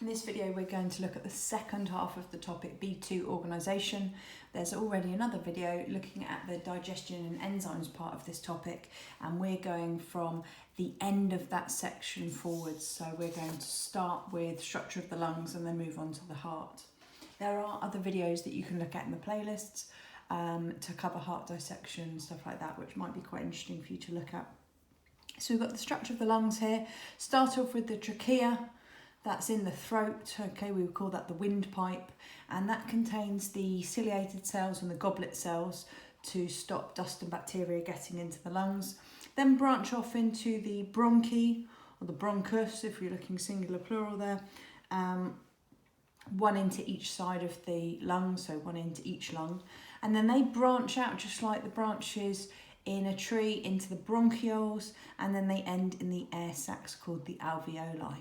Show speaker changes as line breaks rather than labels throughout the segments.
In this video we're going to look at the second half of the topic, B2 organisation. There's already another video looking at the digestion and enzymes part of this topic, and we're going from the end of that section forwards. So we're going to start with structure of the lungs and then move on to the heart. There are other videos that you can look at in the playlists to cover heart dissection, stuff like that, which might be quite interesting for you to look at. So we've got the structure of the lungs here. Start off with the trachea. That's in the throat, okay, we would call that the windpipe, and that contains the ciliated cells and the goblet cells to stop dust and bacteria getting into the lungs. Then branch off into the bronchi, or the bronchus, if you're looking singular plural there, one into each side of the lung, so one into each lung. And then they branch out just like the branches in a tree into the bronchioles, and then they end in the air sacs called the alveoli.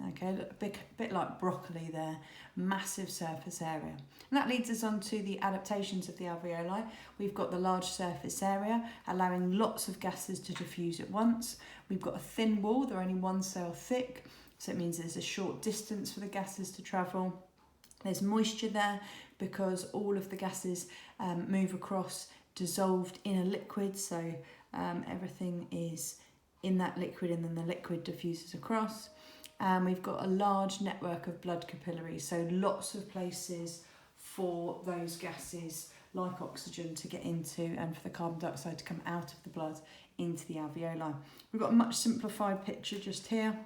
Okay, look, a bit like broccoli there, massive surface area. And that leads us on to the adaptations of the alveoli. We've got the large surface area, allowing lots of gases to diffuse at once. We've got a thin wall, they're only one cell thick, so it means there's a short distance for the gases to travel. There's moisture there because all of the gases move across dissolved in a liquid, so everything is in that liquid and then the liquid diffuses across. And we've got a large network of blood capillaries, so lots of places for those gases like oxygen to get into and for the carbon dioxide to come out of the blood into the alveoli. We've got a much simplified picture just here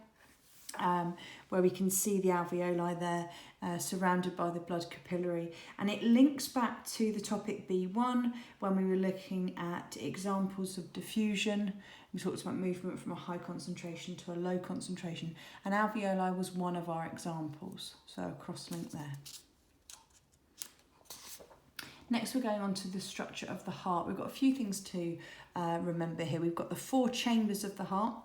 where we can see the alveoli there surrounded by the blood capillary, and it links back to the topic B1 when we were looking at examples of diffusion. We talked about movement from a high concentration to a low concentration, and alveoli was one of our examples, so a cross-link there. Next we're going on to the structure of the heart. We've got a few things to remember here. We've got the four chambers of the heart.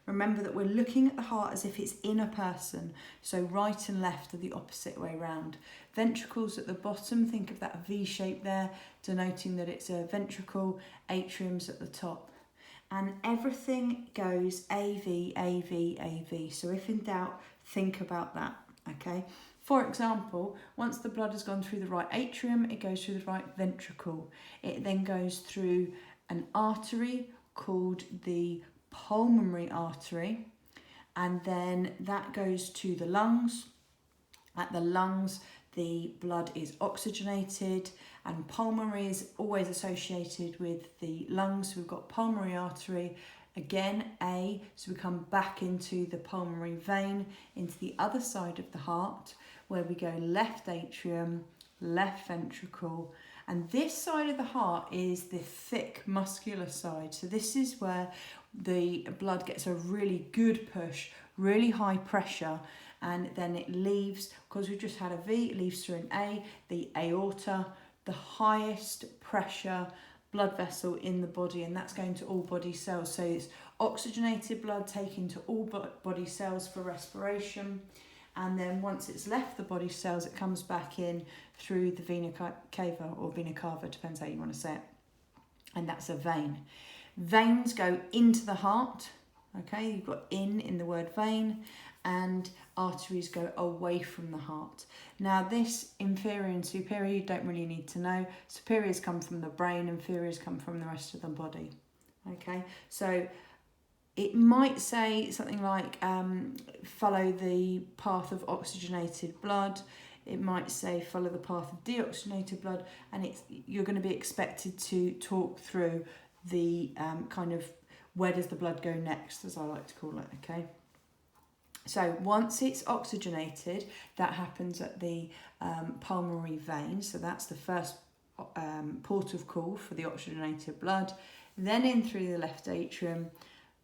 Remember that we're looking at the heart as if it's in a person, so right and left are the opposite way round. Ventricles at the bottom, think of that V shape there, denoting that it's a ventricle, atriums at the top. And everything goes AV, AV, AV. So if in doubt, think about that, okay? For example, once the blood has gone through the right atrium, it goes through the right ventricle. It then goes through an artery called the pulmonary artery, and then that goes to the lungs. At the lungs, the blood is oxygenated, and pulmonary is always associated with the lungs. So we've got pulmonary artery, again A, so we come back into the pulmonary vein, into the other side of the heart, where we go left atrium, left ventricle, and this side of the heart is the thick muscular side. So this is where the blood gets a really good push, really high pressure, and then it leaves, because we've just had a V, it leaves through an A, the aorta, the highest pressure blood vessel in the body, and that's going to all body cells. So it's oxygenated blood taken to all body cells for respiration, and then once it's left the body cells, it comes back in through the vena cava or vena cava, depends how you want to say it, and that's a vein. Veins go into the heart, okay, you've got in the word vein, and arteries go away from the heart. Now this inferior and superior you don't really need to know. Superiors come from the brain, inferiors come from the rest of the body, okay? So it might say something like follow the path of oxygenated blood. It might say follow the path of deoxygenated blood, and you're going to be expected to talk through the kind of where does the blood go next, as I like to call it, okay? So once it's oxygenated, that happens at the pulmonary vein, so that's the first port of call for the oxygenated blood, then in through the left atrium,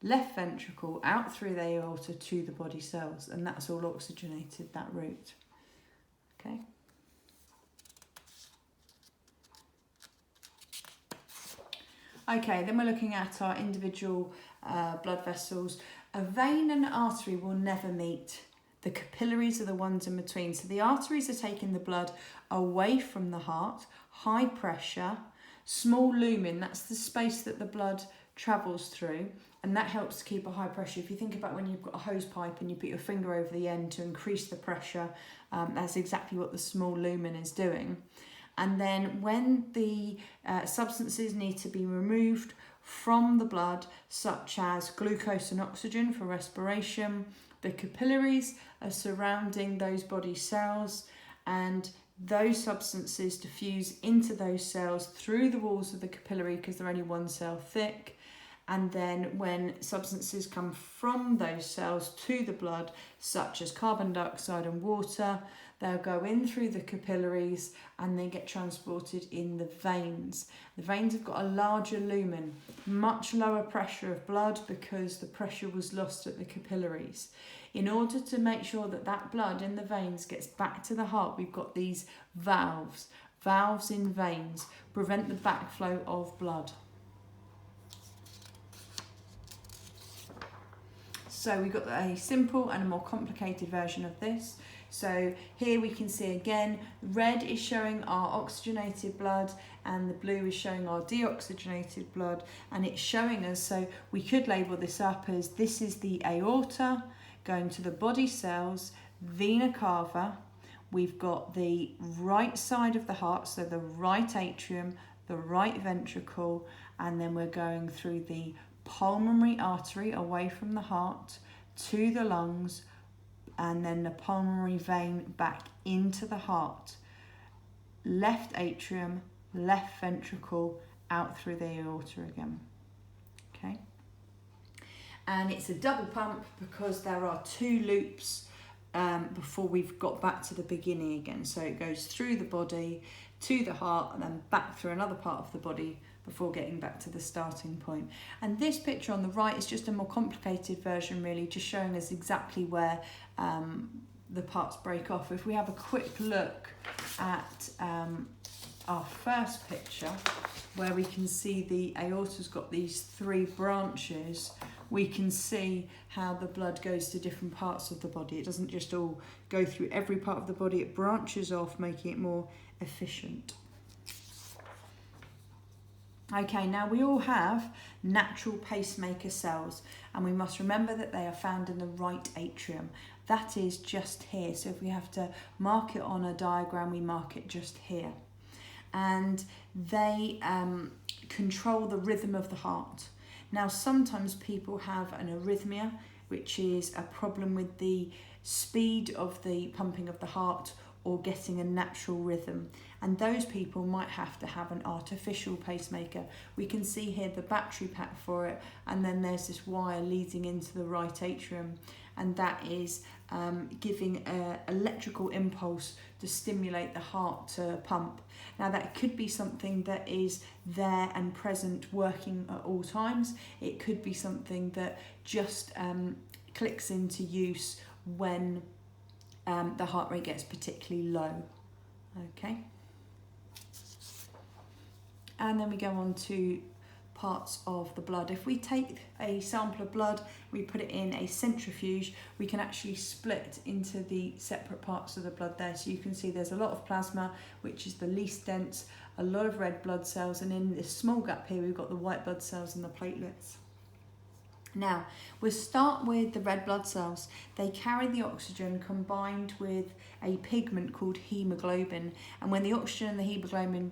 left ventricle, out through the aorta to the body cells, and that's all oxygenated, that route, okay? Okay, then we're looking at our individual blood vessels. A vein and an artery will never meet. The capillaries are the ones in between. So the arteries are taking the blood away from the heart, high pressure, small lumen, that's the space that the blood travels through, and that helps to keep a high pressure. If you think about when you've got a hose pipe and you put your finger over the end to increase the pressure, that's exactly what the small lumen is doing. And then when the substances need to be removed from the blood, such as glucose and oxygen for respiration, the capillaries are surrounding those body cells, and those substances diffuse into those cells through the walls of the capillary because they're only one cell thick. And then when substances come from those cells to the blood, such as carbon dioxide and water, they'll go in through the capillaries and they get transported in the veins. The veins have got a larger lumen, much lower pressure of blood because the pressure was lost at the capillaries. In order to make sure that that blood in the veins gets back to the heart, we've got these valves. Valves in veins prevent the backflow of blood. So we've got a simple and a more complicated version of this. So here we can see again, red is showing our oxygenated blood and the blue is showing our deoxygenated blood, and it's showing us, so we could label this up as this is the aorta going to the body cells, vena cava, we've got the right side of the heart, so the right atrium, the right ventricle, and then we're going through the pulmonary artery away from the heart to the lungs, and then the pulmonary vein back into the heart, left atrium, left ventricle, out through the aorta again. Okay, and it's a double pump because there are 2 loops before we've got back to the beginning again. So it goes through the body to the heart and then back through another part of the body before getting back to the starting point. And this picture on the right is just a more complicated version, really, just showing us exactly where the parts break off. If we have a quick look at our first picture, where we can see the aorta's got these 3 branches, we can see how the blood goes to different parts of the body. It doesn't just all go through every part of the body, it branches off, making it more efficient. Okay, now we all have natural pacemaker cells, and we must remember that they are found in the right atrium. That is just here. So if we have to mark it on a diagram, we mark it just here. And they control the rhythm of the heart. Now, sometimes people have an arrhythmia, which is a problem with the speed of the pumping of the heart or getting a natural rhythm, and those people might have to have an artificial pacemaker. We can see here the battery pack for it, and then there's this wire leading into the right atrium, and that is giving an electrical impulse to stimulate the heart to pump. Now, that could be something that is there and present, working at all times. It could be something that just clicks into use when the heart rate gets particularly low. Okay, and then we go on to parts of the blood. If we take a sample of blood, we put it in a centrifuge, we can actually split into the separate parts of the blood there. So you can see there's a lot of plasma, which is the least dense, a lot of red blood cells, and in this small gap here we've got the white blood cells and the platelets. Now, we'll start with the red blood cells. They carry the oxygen combined with a pigment called hemoglobin, and when the oxygen and the hemoglobin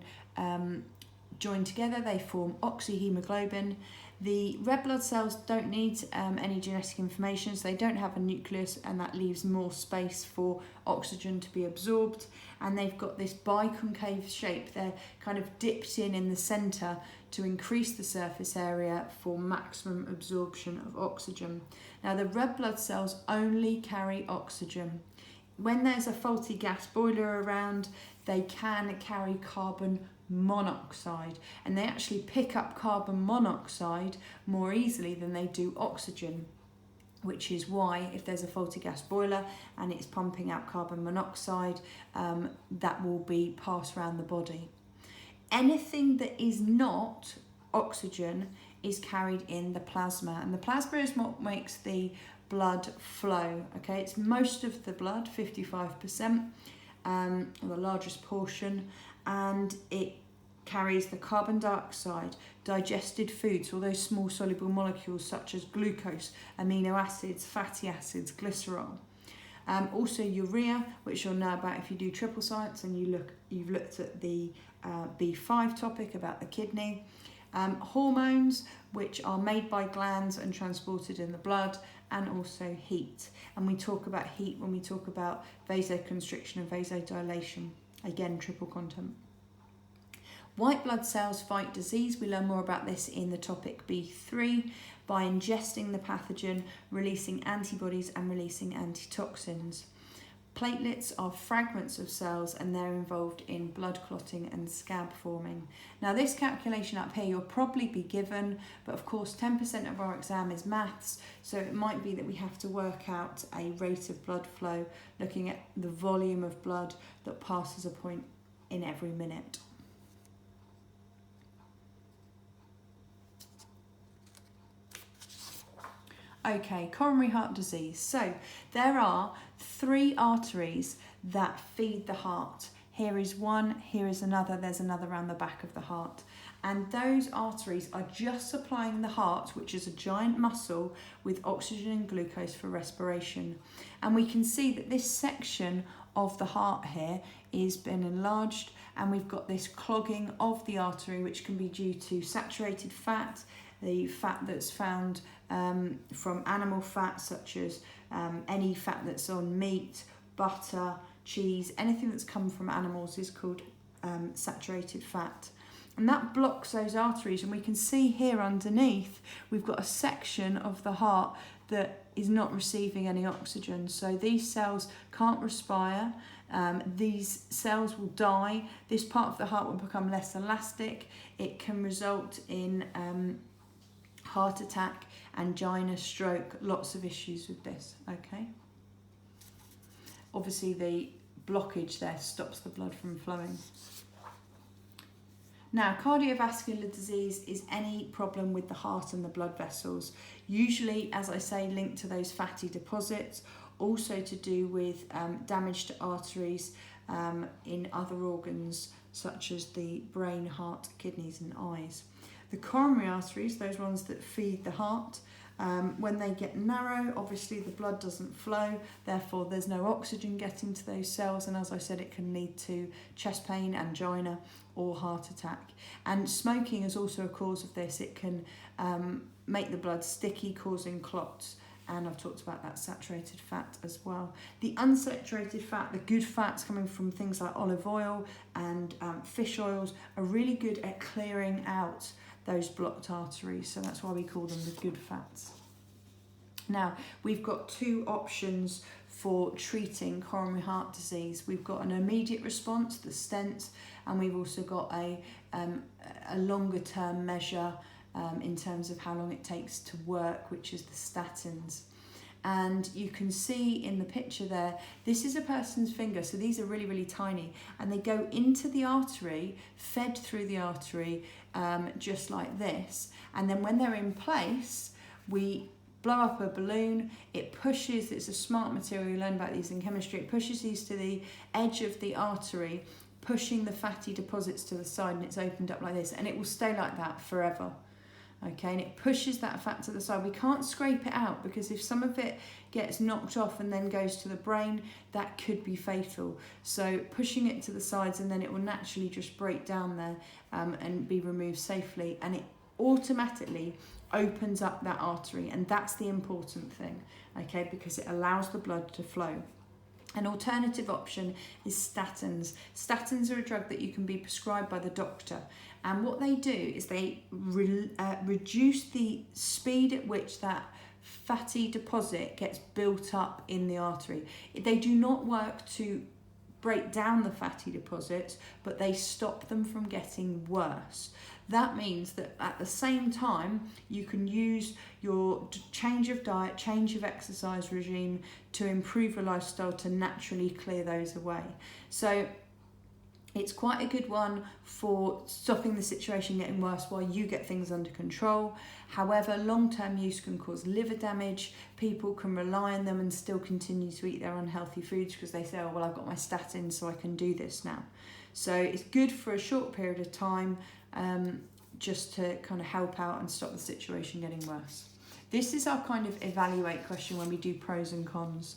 join together, they form oxyhemoglobin. The red blood cells don't need any genetic information, so they don't have a nucleus, and that leaves more space for oxygen to be absorbed. And they've got this biconcave shape. They're kind of dipped in the centre to increase the surface area for maximum absorption of oxygen. Now, the red blood cells only carry oxygen. When there's a faulty gas boiler around, they can carry carbon monoxide, and they actually pick up carbon monoxide more easily than they do oxygen, which is why if there's a faulty gas boiler and it's pumping out carbon monoxide, that will be passed around the body. Anything that is not oxygen is carried in the plasma, and the plasma is what makes the blood flow. Okay, it's most of the blood, 55%, or the largest portion, and it carries the carbon dioxide, digested foods, all those small soluble molecules such as glucose, amino acids, fatty acids, glycerol. Also urea, which you'll know about if you do triple science and you've looked at the B5 topic about the kidney. Hormones, which are made by glands and transported in the blood, and also heat. And we talk about heat when we talk about vasoconstriction and vasodilation. Again, triple content. White blood cells fight disease. We learn more about this in the topic B3 by ingesting the pathogen, releasing antibodies and releasing antitoxins. Platelets are fragments of cells and they're involved in blood clotting and scab forming. Now this calculation up here you'll probably be given, but of course 10% of our exam is maths, so it might be that we have to work out a rate of blood flow looking at the volume of blood that passes a point in every minute. Okay, coronary heart disease. So there are 3 arteries that feed the heart. Here is one, here is another, there's another around the back of the heart. And those arteries are just supplying the heart, which is a giant muscle, with oxygen and glucose for respiration. And we can see that this section of the heart here is been enlarged, and we've got this clogging of the artery, which can be due to saturated fat, the fat that's found from animal fat, such as any fat that's on meat, butter, cheese, anything that's come from animals is called saturated fat. And that blocks those arteries, and we can see here underneath we've got a section of the heart that is not receiving any oxygen. So these cells can't respire, these cells will die, this part of the heart will become less elastic, it can result in heart attack, angina, stroke, lots of issues with this, okay? Obviously the blockage there stops the blood from flowing. Now, cardiovascular disease is any problem with the heart and the blood vessels, usually, as I say, linked to those fatty deposits, also to do with damage to arteries in other organs such as the brain, heart, kidneys and eyes. The coronary arteries, those ones that feed the heart, when they get narrow, obviously the blood doesn't flow, therefore there's no oxygen getting to those cells, and as I said, it can lead to chest pain, angina or heart attack. And smoking is also a cause of this. It can make the blood sticky, causing clots, and I've talked about that saturated fat as well. The unsaturated fat, the good fats coming from things like olive oil and fish oils, are really good at clearing out those blocked arteries, so that's why we call them the good fats. Now, we've got 2 options for treating coronary heart disease. We've got an immediate response, the stents, and we've also got a longer term measure in terms of how long it takes to work, which is the statins. And you can see in the picture there, this is a person's finger, so these are really, really tiny, and they go into the artery, fed through the artery, just like this. And then when they're in place, we blow up a balloon, it pushes, it's a smart material, you learn about these in chemistry, it pushes these to the edge of the artery, pushing the fatty deposits to the side, and it's opened up like this, and it will stay like that forever. Okay, and it pushes that fat to the side. We can't scrape it out, because if some of it gets knocked off and then goes to the brain, that could be fatal. So pushing it to the sides, and then it will naturally just break down there and be removed safely, and it automatically opens up that artery, and that's the important thing, okay, because it allows the blood to flow. An alternative option is statins. Statins are a drug that you can be prescribed by the doctor, and what they do is they reduce the speed at which that fatty deposit gets built up in the artery. They do not work to break down the fatty deposits, but they stop them from getting worse. That means that at the same time, you can use your change of diet, change of exercise regime to improve your lifestyle to naturally clear those away. So It's quite a good one for stopping the situation getting worse while you get things under control. However, long-term use can cause liver damage. People can rely on them and still continue to eat their unhealthy foods because they say, oh, well, I've got my statin, so I can do this now. So it's good for a short period of time, just to kind of help out and stop the situation getting worse. This is our kind of evaluate question when we do pros and cons.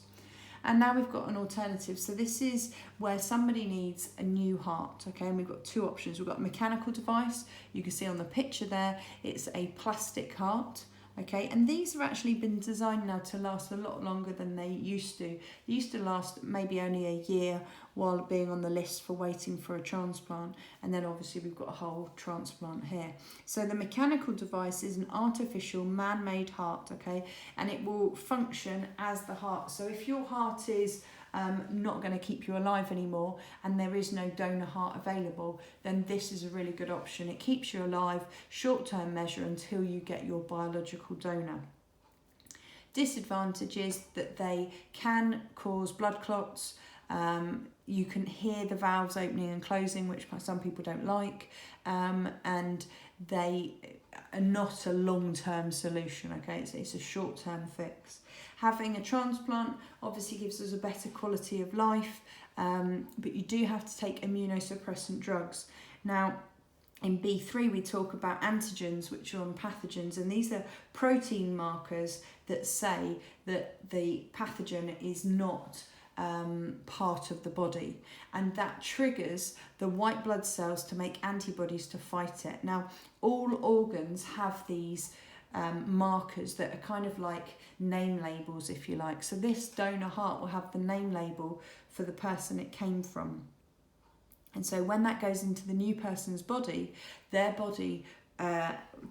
And now we've got an alternative. So this is where somebody needs a new heart, okay? And we've got two options. We've got a mechanical device. You can see on the picture there, it's a plastic heart, okay? And these have actually been designed now to last a lot longer than they used to. They used to last maybe only a year while being on the list for waiting for a transplant. And then obviously we've got a whole transplant here. So the mechanical device is an artificial man-made heart, okay? And it will function as the heart. So if your heart is not going to keep you alive anymore and there is no donor heart available, then this is a really good option. It keeps you alive, short-term measure until you get your biological donor. Disadvantage is that they can cause blood clots. You can hear the valves opening and closing, which some people don't like, and they are not a long-term solution, okay? It's a short-term fix. Having a transplant obviously gives us a better quality of life, but you do have to take immunosuppressant drugs. Now, in B3 we talk about antigens, which are on pathogens, and these are protein markers that say that the pathogen is not part of the body, and that triggers the white blood cells to make antibodies to fight it. Now, all organs have these markers that are kind of like name labels, if you like. So this donor heart will have the name label for the person it came from. And so when that goes into the new person's body, their body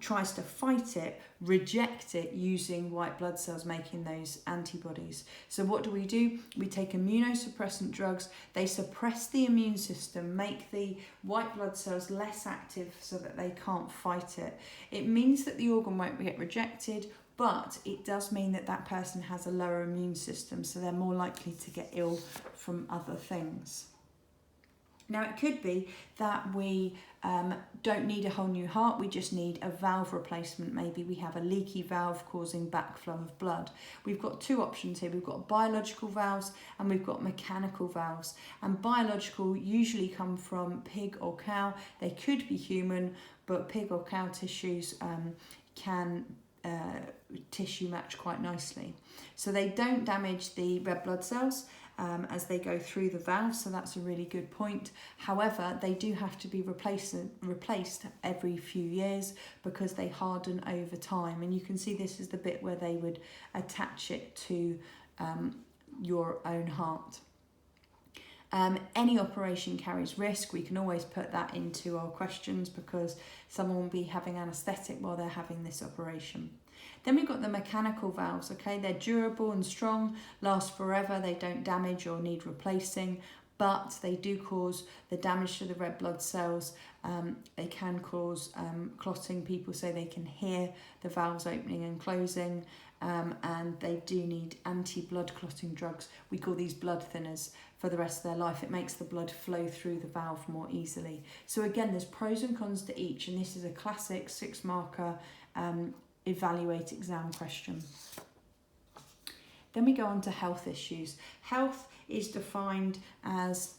tries to fight it, reject it, using white blood cells making those antibodies. So what do? We take immunosuppressant drugs. They suppress the immune system, make the white blood cells less active so that they can't fight it. It means that the organ won't get rejected, but it does mean that that person has a lower immune system, so they're more likely to get ill from other things. Now, it could be that we don't need a whole new heart, we just need a valve replacement. Maybe we have a leaky valve causing backflow of blood. We've got two options here. We've got biological valves and we've got mechanical valves. And biological usually come from pig or cow. They could be human, but pig or cow tissues can tissue match quite nicely. So they don't damage the red blood cells as they go through the valve, so that's a really good point. However, they do have to be replaced every few years because they harden over time, and you can see this is the bit where they would attach it to your own heart. Any operation carries risk. We can always put that into our questions because someone will be having anaesthetic while they're having this operation. Then we've got the mechanical valves, okay? They're durable and strong, last forever, they don't damage or need replacing, but they do cause the damage to the red blood cells. They can cause clotting. People say they can hear the valves opening and closing, and they do need anti-blood clotting drugs. We call these blood thinners for the rest of their life. It makes the blood flow through the valve more easily. So again, there's pros and cons to each, and this is a classic 6-marker evaluate exam question. Then we go on to health issues. Health is defined as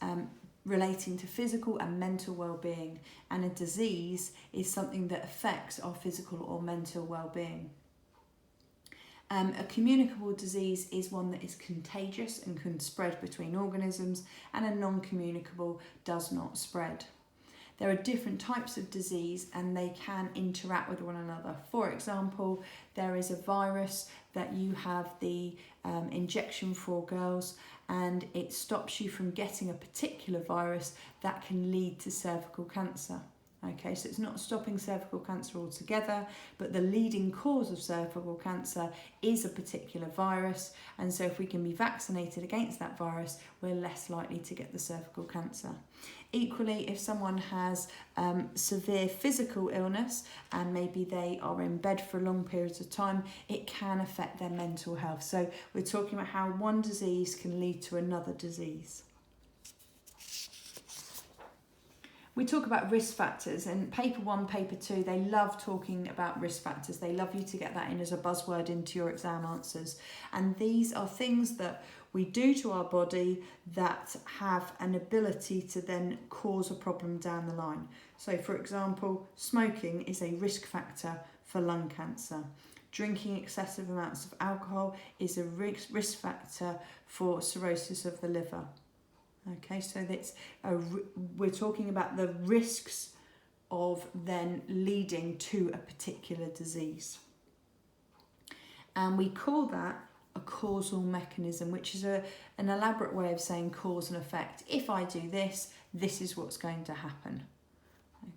relating to physical and mental well-being, and a disease is something that affects our physical or mental well-being. A communicable disease is one that is contagious and can spread between organisms, and a non-communicable does not spread. There are different types of disease and they can interact with one another. For example, there is a virus that you have the injection for girls, and it stops you from getting a particular virus that can lead to cervical cancer. Okay, so it's not stopping cervical cancer altogether, but the leading cause of cervical cancer is a particular virus, and so if we can be vaccinated against that virus, we're less likely to get the cervical cancer. Equally, if someone has severe physical illness and maybe they are in bed for long periods of time, it can affect their mental health. So we're talking about how one disease can lead to another disease. We talk about risk factors, and paper 1, paper 2, they love talking about risk factors. They love you to get that in as a buzzword into your exam answers. And these are things that we do to our body that have an ability to then cause a problem down the line. So for example, smoking is a risk factor for lung cancer. Drinking excessive amounts of alcohol is a risk factor for cirrhosis of the liver. Okay, so we're talking about the risks of then leading to a particular disease. And we call that a causal mechanism, which is an elaborate way of saying cause and effect. If I do this, this is what's going to happen.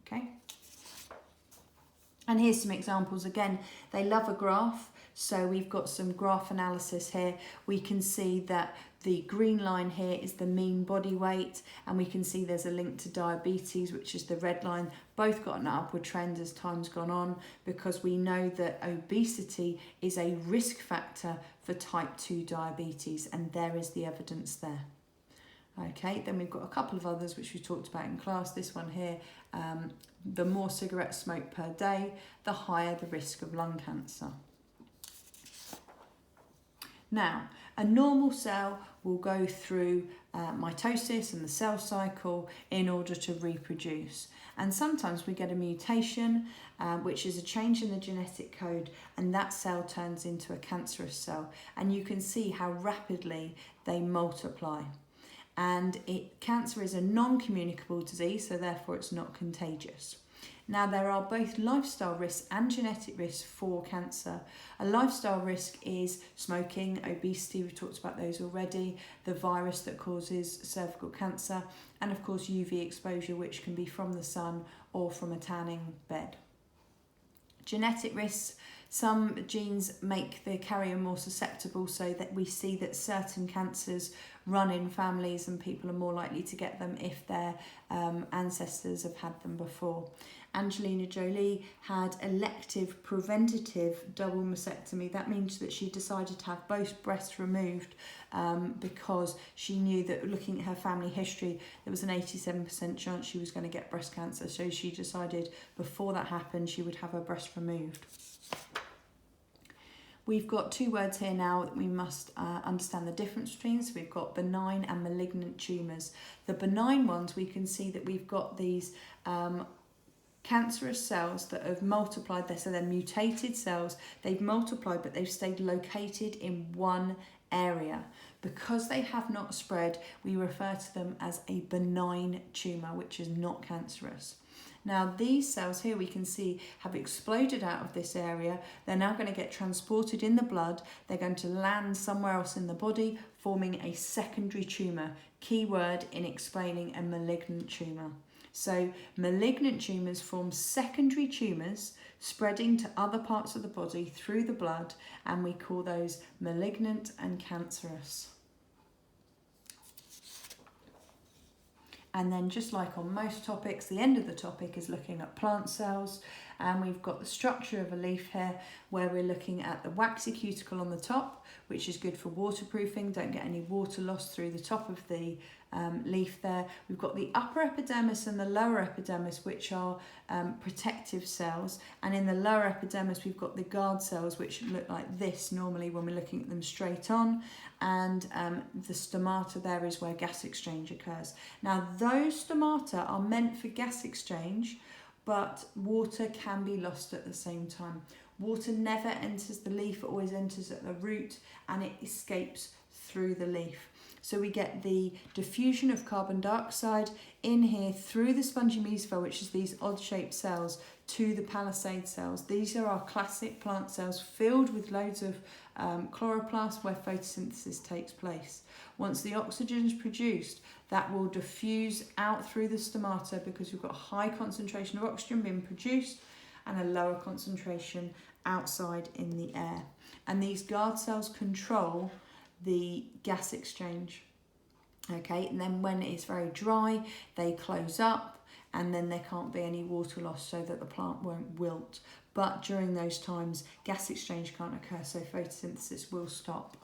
Okay. And here's some examples. Again, they love a graph. So we've got some graph analysis here. We can see that the green line here is the mean body weight, and we can see there's a link to diabetes, which is the red line. Both got an upward trend as time's gone on, because we know that obesity is a risk factor for type 2 diabetes, and there is the evidence there. Okay, then we've got a couple of others which we talked about in class. This one here, the more cigarettes smoked per day, the higher the risk of lung cancer. Now, a normal cell will go through mitosis and the cell cycle in order to reproduce. And sometimes we get a mutation, which is a change in the genetic code, and that cell turns into a cancerous cell. And you can see how rapidly they multiply. And cancer is a non-communicable disease, so therefore it's not contagious. Now, there are both lifestyle risks and genetic risks for cancer. A lifestyle risk is smoking, obesity, we've talked about those already, the virus that causes cervical cancer, and of course UV exposure, which can be from the sun or from a tanning bed. Genetic risks, some genes make the carrier more susceptible, so that we see that certain cancers run in families and people are more likely to get them if their ancestors have had them before. Angelina Jolie had elective preventative double mastectomy. That means that she decided to have both breasts removed because she knew that, looking at her family history, there was an 87% chance she was going to get breast cancer. So she decided before that happened, she would have her breast removed. We've got two words here now that we must understand the difference between. So we've got benign and malignant tumours. The benign ones, we can see that we've got these cancerous cells that have multiplied there. So they're mutated cells. They've multiplied, but they've stayed located in one area. Because they have not spread, we refer to them as a benign tumour, which is not cancerous. Now, these cells here we can see have exploded out of this area. They're now going to get transported in the blood. They're going to land somewhere else in the body, forming a secondary tumour. Key word in explaining a malignant tumour. So malignant tumours form secondary tumours spreading to other parts of the body through the blood, and we call those malignant and cancerous. And then, just like on most topics, the end of the topic is looking at plant cells, and we've got the structure of a leaf here where we're looking at the waxy cuticle on the top, which is good for waterproofing. Don't get any water loss through the top of the leaf there. We've got the upper epidermis and the lower epidermis, which are protective cells, and in the lower epidermis we've got the guard cells, which look like this normally when we're looking at them straight on, and the stomata there is where gas exchange occurs. Now, those stomata are meant for gas exchange, but water can be lost at the same time. Water never enters the leaf, it always enters at the root, and it escapes through the leaf. So we get the diffusion of carbon dioxide in here through the spongy mesophil, which is these odd-shaped cells, to the palisade cells. These are our classic plant cells filled with loads of chloroplasts where photosynthesis takes place. Once the oxygen is produced, that will diffuse out through the stomata because we've got a high concentration of oxygen being produced and a lower concentration outside in the air. And these guard cells control the gas exchange. Okay, and then when it's very dry, they close up, and then there can't be any water loss so that the plant won't wilt. But during those times, gas exchange can't occur, so photosynthesis will stop.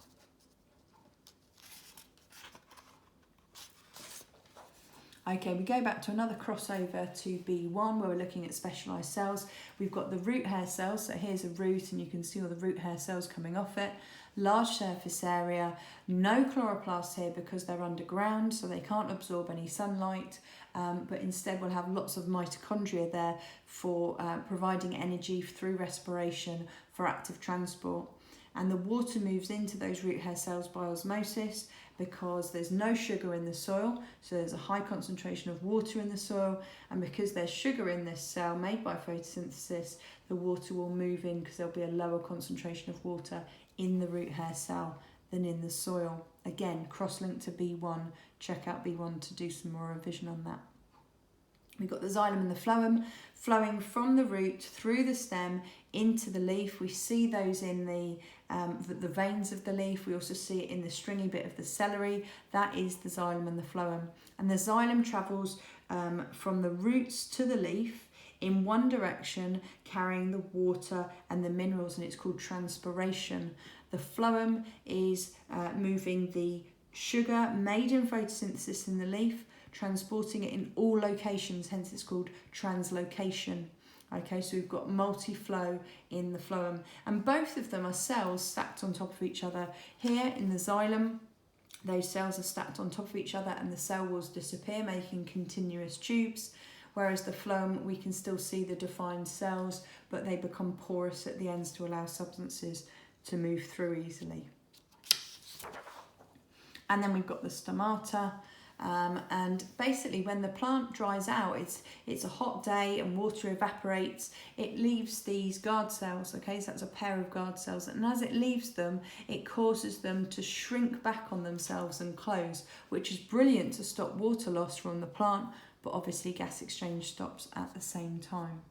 Okay, we go back to another crossover to B1 where we're looking at specialised cells. We've got the root hair cells, so here's a root and you can see all the root hair cells coming off it. Large surface area, no chloroplasts here because they're underground, so they can't absorb any sunlight, but instead we'll have lots of mitochondria there for providing energy through respiration for active transport. And the water moves into those root hair cells by osmosis because there's no sugar in the soil, so there's a high concentration of water in the soil, and because there's sugar in this cell made by photosynthesis, the water will move in because there'll be a lower concentration of water in the root hair cell than in the soil. Again, cross-linked to B1, check out B1 to do some more revision on that. We've got the xylem and the phloem flowing from the root through the stem into the leaf. We see those in the veins of the leaf. We also see it in the stringy bit of the celery. That is the xylem and the phloem. And the xylem travels from the roots to the leaf in one direction, carrying the water and the minerals, and it's called transpiration. The phloem is moving the sugar made in photosynthesis in the leaf, transporting it in all locations, hence it's called translocation. Okay, so we've got multi-flow in the phloem, and both of them are cells stacked on top of each other. Here in the xylem, those cells are stacked on top of each other and the cell walls disappear, making continuous tubes, whereas the phloem, we can still see the defined cells, but they become porous at the ends to allow substances to move through easily. And then we've got the stomata. And basically when the plant dries out, it's a hot day and water evaporates, it leaves these guard cells, okay, so that's a pair of guard cells, and as it leaves them, it causes them to shrink back on themselves and close, which is brilliant to stop water loss from the plant, but obviously gas exchange stops at the same time.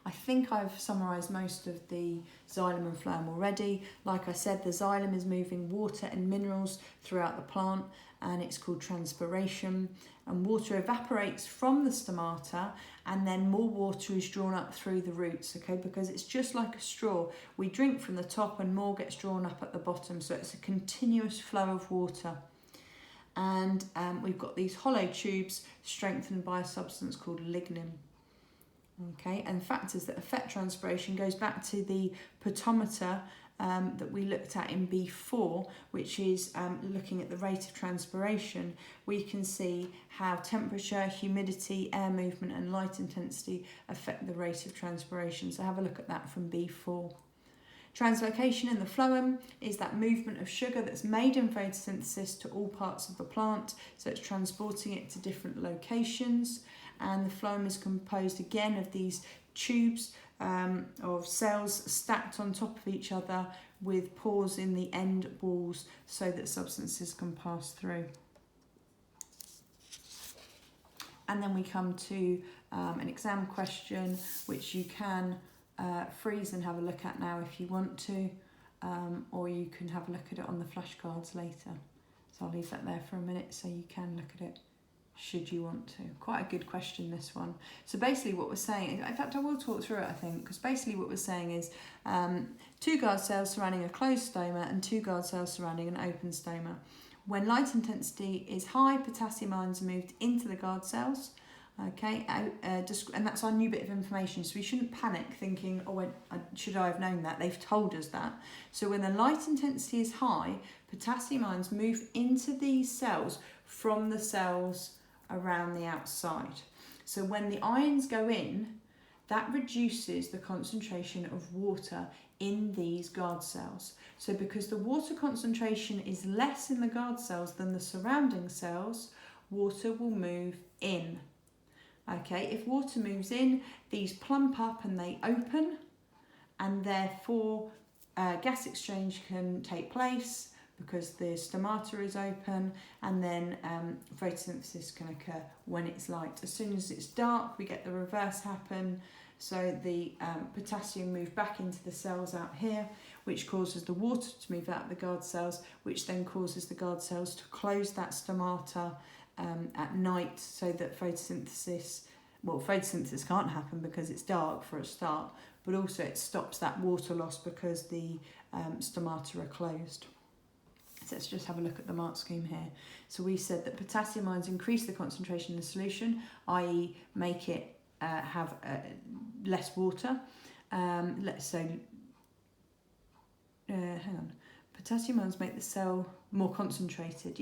I think I've summarised most of the xylem and phloem already. Like I said, the xylem is moving water and minerals throughout the plant, and it's called transpiration. And water evaporates from the stomata, and then more water is drawn up through the roots, okay, because it's just like a straw. We drink from the top and more gets drawn up at the bottom, so it's a continuous flow of water. And we've got these hollow tubes strengthened by a substance called lignin. Okay, and factors that affect transpiration goes back to the potometer that we looked at in B4, which is looking at the rate of transpiration. We can see how temperature, humidity, air movement and light intensity affect the rate of transpiration. So have a look at that from B4. Translocation in the phloem is that movement of sugar that's made in photosynthesis to all parts of the plant, so it's transporting it to different locations. And the phloem is composed again of these tubes of cells stacked on top of each other with pores in the end walls so that substances can pass through. And then we come to an exam question which you can freeze and have a look at now if you want to, or you can have a look at it on the flashcards later. So I'll leave that there for a minute so you can look at it should you want to. Quite a good question, this one. So basically what we're saying, in fact I will talk through it I think, because basically what we're saying is 2 guard cells surrounding a closed stoma and 2 guard cells surrounding an open stoma. When light intensity is high, potassium ions are moved into the guard cells. Okay, and that's our new bit of information, so we shouldn't panic thinking, oh, should I have known that? They've told us that. So when the light intensity is high, potassium ions move into these cells from the cells around the outside. So when the ions go in, that reduces the concentration of water in these guard cells. So because the water concentration is less in the guard cells than the surrounding cells, water will move in. Okay, if water moves in, these plump up and they open, and therefore gas exchange can take place because the stomata is open, and then photosynthesis can occur when it's light. As soon as it's dark, we get the reverse happen. So the potassium move back into the cells out here, which causes the water to move out of the guard cells, which then causes the guard cells to close that stomata at night, so that photosynthesis can't happen because it's dark for a start, but also it stops that water loss because the stomata are closed. So let's just have a look at the mark scheme here. So we said that potassium ions increase the concentration in the solution, i.e. make it have less water. Hang on. Potassium ions make the cell more concentrated,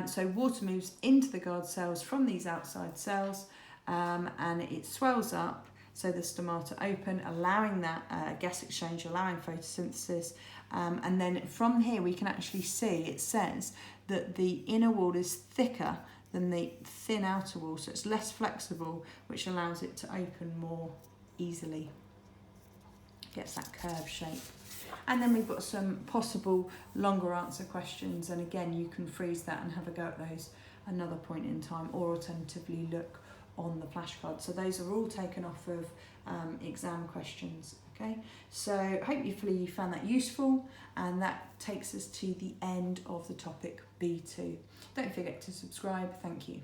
so water moves into the guard cells from these outside cells, and it swells up, so the stomata open, allowing that gas exchange, allowing photosynthesis. And then from here we can actually see, it says that the inner wall is thicker than the thin outer wall, so it's less flexible, which allows it to open more easily. Gets that curved shape. And then we've got some possible longer answer questions, and again you can freeze that and have a go at those another point in time, or alternatively look on the flashcard. So those are all taken off of exam questions. Okay, so hopefully you found that useful, and that takes us to the end of the topic B2. Don't forget to subscribe. Thank you.